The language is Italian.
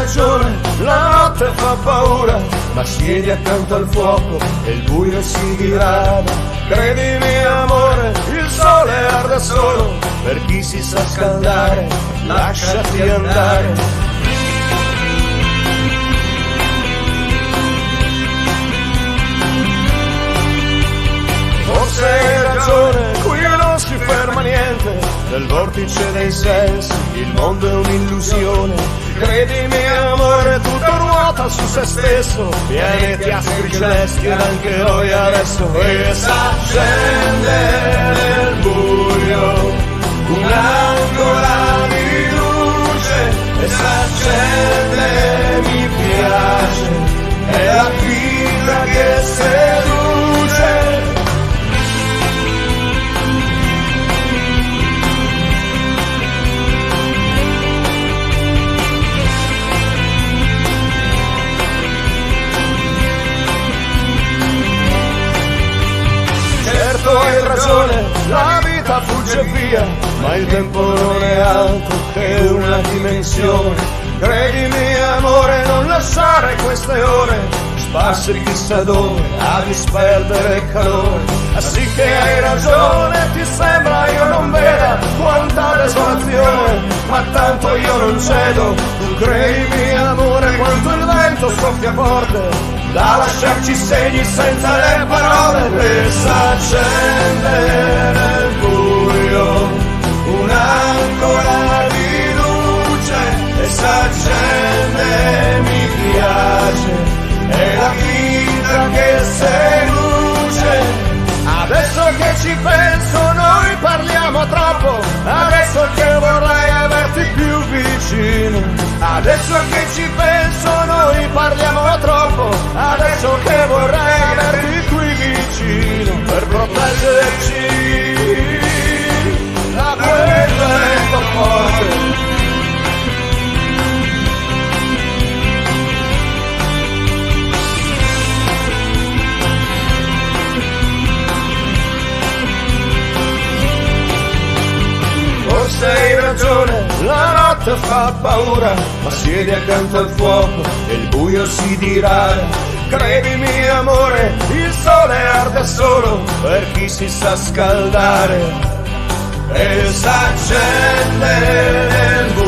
ragione, la notte fa paura, ma siedi accanto al fuoco e il buio si dirada. Credimi amore, il sole arde solo per chi si sa scaldare, lasciati andare. Forse hai ragione, qui non si ferma niente, nel vortice dei sensi il mondo è un'illusione. Credimi amore, tutto ruota su se stesso, pianeti astri celesti ed anche noi adesso. E s'accende nel buio un'ancora di luce, e s'accende, mi piace, è la vita che seduce. Certo hai ragione, la vita fugge via, ma il tempo non è altro che una dimensione. Credimi amore, non lasciare queste ore sparse chissà dove a disperdere il calore. Sì che hai ragione, ti sembra io non veda quanta desolazione, ma tanto io non cedo. Tu credimi amore, quanto il vento soffia forte da lasciarci segni senza le parole. E s'accende nel buio un'ancora di luce, e s'accende, mi piace, è la vita che seduce. Adesso che ci penso noi parliamo troppo, adesso che vorrei averti più vicino. Adesso che ci penso noi parliamo troppo, adesso che vorrei averti qui vicino per proteggerci da quel vento forte. Forse hai ragione, la notte fa paura, ma siedi accanto al fuoco e il buio si dirada. Credimi amore, il sole arde solo per chi si sa scaldare. E s'accende nel buio